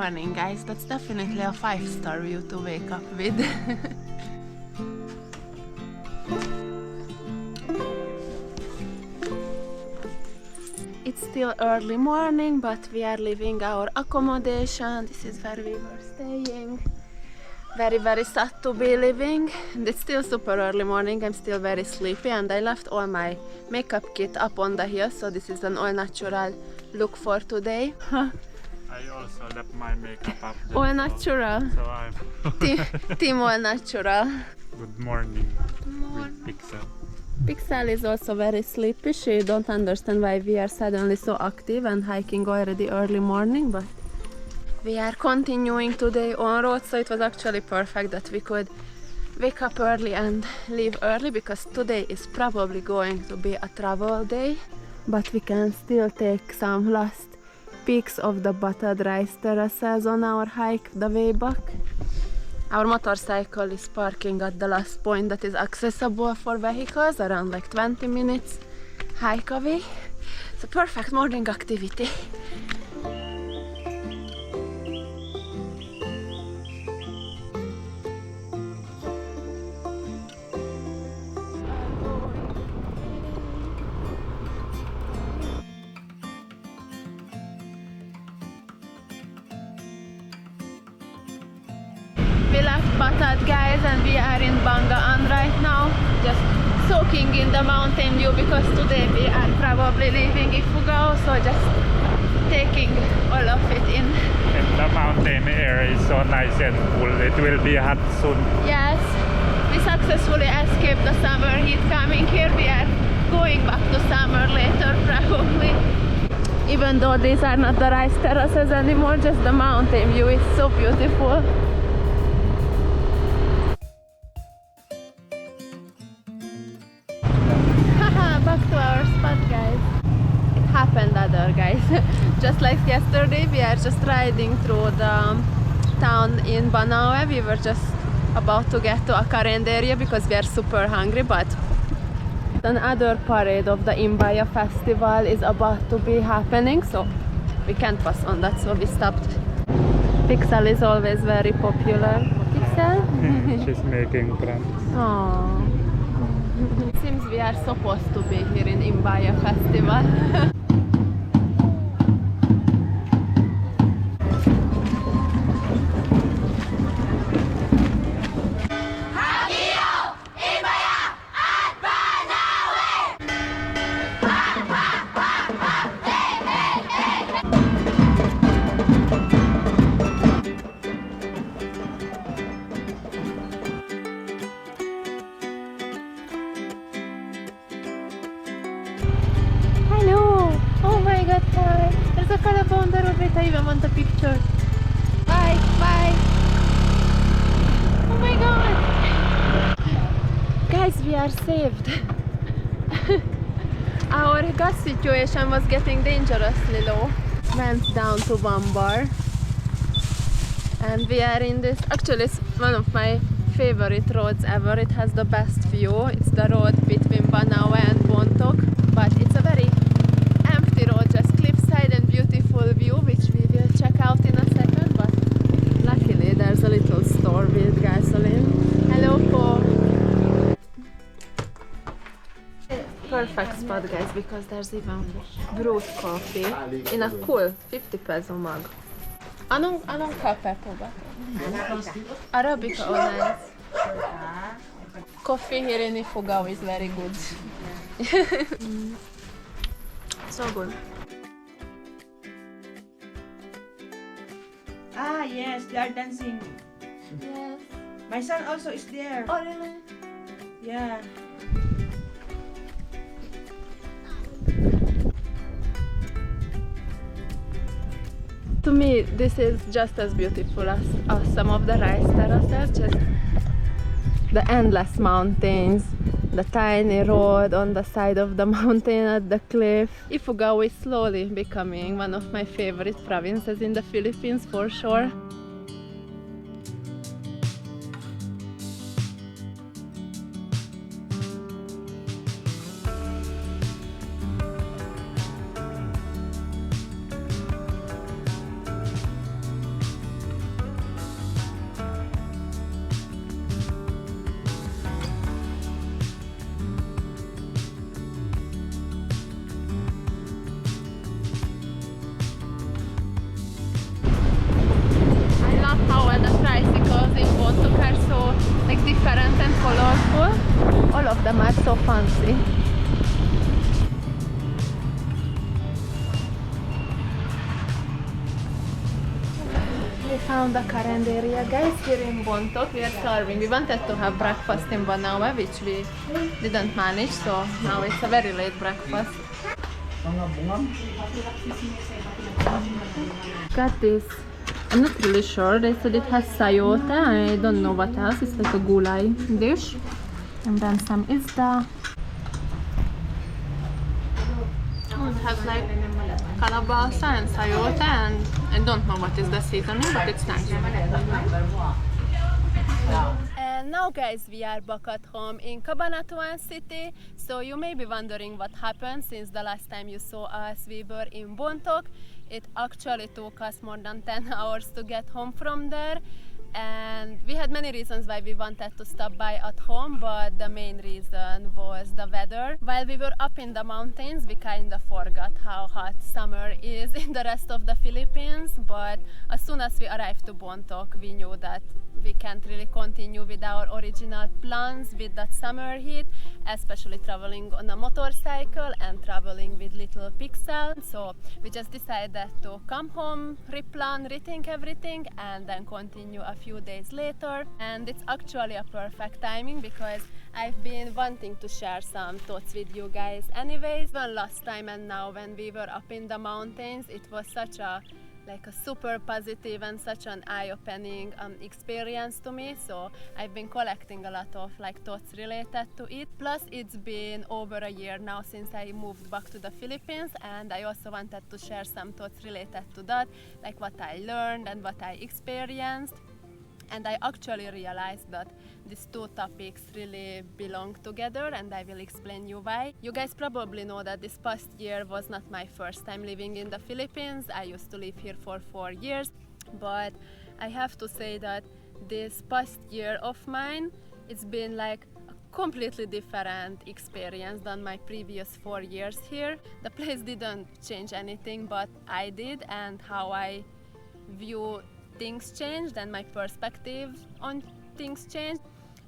morning, guys. That's definitely a 5-star view to wake up with. It's still early morning, but we are leaving our accommodation. This is where we were staying. Very sad to be leaving. And it's still super early morning. I'm still very sleepy, and I left all my makeup kit up on the hill, so this is an all natural look for today. I also left my makeup up there. All natural. So I'm Team all natural. Good morning. With Pixel. Pixel is also very sleepy. She don't understand why we are suddenly so active and hiking already early morning, but we are continuing today on road, so it was actually perfect that we could wake up early and leave early, because today is probably going to be a travel day, but we can still take some last peaks of the buttered rice terraces on our hike the way back. Our motorcycle is parking at the last point that is accessible for vehicles, around like 20 minutes hike away. It's a perfect morning activity. We left Batad, guys, and we are in Bangaan right now, just soaking in the mountain view, because today we are probably leaving Ifugao, so just taking all of it in. And the mountain air is so nice and cool. It will be hot soon. Yes, we successfully escaped the summer heat coming here. We are going back to summer later, probably. Even though these are not the rice terraces anymore, just the mountain view is so beautiful. Back to our spot, guys. It happened other, guys. Just like yesterday, we are just riding through the town in Banaue. We were just about to get to a Cordellieras because we are super hungry, but another parade of the Imbaya festival is about to be happening, so we can't pass on that, so we stopped. Pixel is always very popular. Pixel? She's making plans. Aww. Seems we are supposed to be here in Imbaya festival. There's a caravan there already. I even want a picture. Bye, bye. Oh my god. Guys, we are saved. Our gas situation was getting dangerously low. Went down to one bar. And we are in this, actually it's one of my favorite roads ever. It has the best view. It's the road between Banaue and Bontok, but it's a very empty road, just cliffside and beautiful view, which we will check out in a second. But luckily there's a little store with gasoline. Hello, Paul. Perfect spot, guys, because there's even brewed coffee in a cool 50 peso mug. Anong kape po ba? Arabica, oh nice. Coffee here in Ifugao is very good. So good. Ah, yes, they are dancing. Yes. My son also is there. Oh, really? Yeah. To me, this is just as beautiful as some of the rice terraces. Just the endless mountains, the tiny road on the side of the mountain at the cliff. Ifugao is slowly becoming one of my favorite provinces in the Philippines, for sure. so fancy. We found a Cordellieras, guys, here in Bontok. We are starving. We wanted to have breakfast in 1 hour, which we didn't manage, so now it's a very late breakfast. Got this. I'm not really sure. They said it has sayote. I don't know what else. It's like a gulai dish. And then some isda. It has like calabaza and sayote, and I don't know what is the seasoning, but it's nice. And now, guys, we are back at home in Cabanatuan City. So you may be wondering what happened since the last time you saw us. We were in Bontok. It actually took us more than 10 hours to get home from there. And we had many reasons why we wanted to stop by at home, but the main reason was the weather. While we were up in the mountains, we kind of forgot how hot summer is in the rest of the Philippines, but as soon as we arrived to Bontok, we knew that we can't really continue with our original plans with that summer heat, especially traveling on a motorcycle and traveling with little Pixel. So we just decided to come home, replan, rethink everything, and then continue a few days later. And it's actually a perfect timing because I've been wanting to share some thoughts with you guys anyways. Even last time and now when we were up in the mountains, it was such a super positive and such an eye-opening experience to me. So I've been collecting a lot of thoughts related to it. Plus it's been over a year now since I moved back to the Philippines, and I also wanted to share some thoughts related to that, like what I learned and what I experienced. And I actually realized that these two topics really belong together, and I will explain you why. You guys probably know that this past year was not my first time living in the Philippines. I used to live here for 4 years, but I have to say that this past year of mine, it's been like a completely different experience than my previous 4 years here. The place didn't change anything, but I did, and how I view things changed and my perspective on things changed.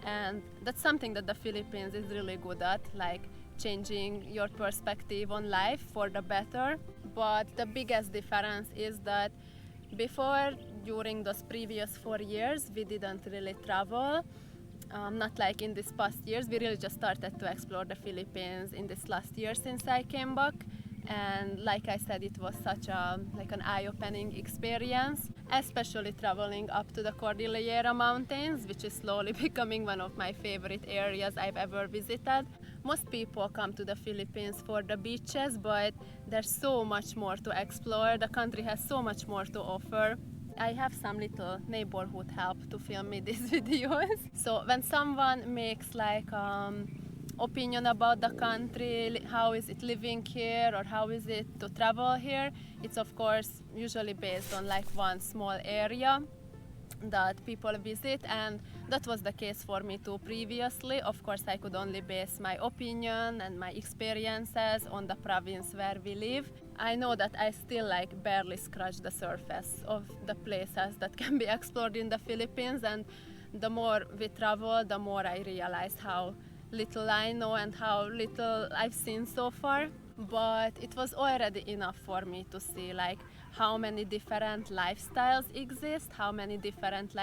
And that's something that the Philippines is really good at, like changing your perspective on life for the better. But the biggest difference is that before, during those previous 4 years, we didn't really travel. Not like in these past years. We really just started to explore the Philippines in this last year since I came back. And like I said, it was such an eye-opening experience, especially traveling up to the Cordillieras mountains, which is slowly becoming one of my favorite areas I've ever visited. Most people come to the Philippines for the beaches, but there's so much more to explore. The country has so much more to offer. I have some little neighborhood help to film me these videos. So when someone makes opinion about the country, how is it living here or how is it to travel here, it's of course usually based on one small area that people visit, and that was the case for me too previously. Of course, I could only base my opinion and my experiences on the province where we live. I know that I still barely scratch the surface of the places that can be explored in the Philippines, and the more we travel, the more I realize how little I know and how little I've seen so far. But it was already enough for me to see how many different lifestyles exist, how many different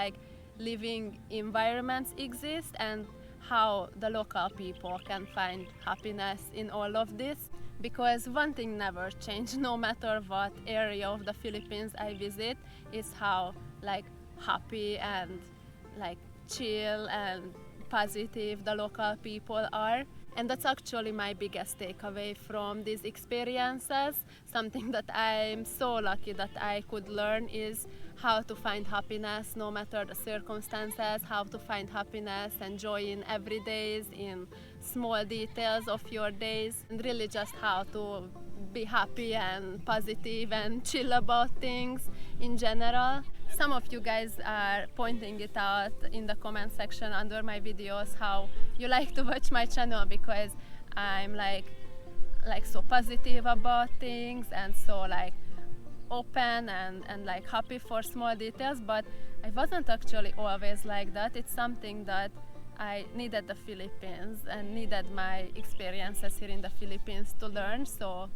living environments exist, and how the local people can find happiness in all of this. Because one thing never changed, no matter what area of the Philippines I visit, is how happy and chill and positive the local people are. And that's actually my biggest takeaway from these experiences. Something that I'm so lucky that I could learn is how to find happiness no matter the circumstances, how to find happiness and joy in every days, in small details of your days, and really just how to be happy and positive and chill about things in general. Some of you guys are pointing it out in the comment section under my videos how you like to watch my channel because I'm so positive about things and so open and happy for small details, but I wasn't actually always like that. It's something that I needed the Philippines and needed my experiences here in the Philippines to learn. So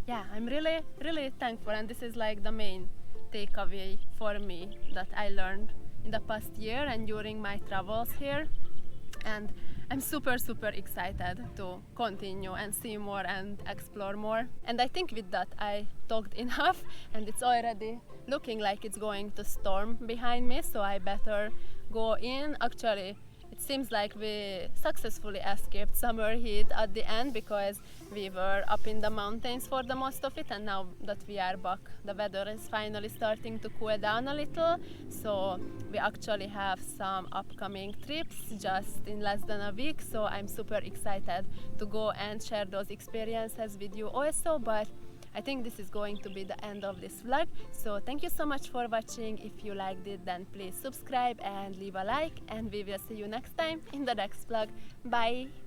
yeah, I'm really, really thankful, and this is like the main takeaway for me that I learned in the past year and during my travels here. And I'm super, super excited to continue and see more and explore more. And I think with that I talked enough, and it's already looking like it's going to storm behind me, so I better go in. Actually, it seems like we successfully escaped summer heat at the end because we were up in the mountains for the most of it, and now that we are back, the weather is finally starting to cool down a little. So we actually have some upcoming trips just in less than a week, so I'm super excited to go and share those experiences with you also. But I think this is going to be the end of this vlog, so thank you so much for watching. If you liked it, then please subscribe and leave a like, and we will see you next time in the next vlog. Bye!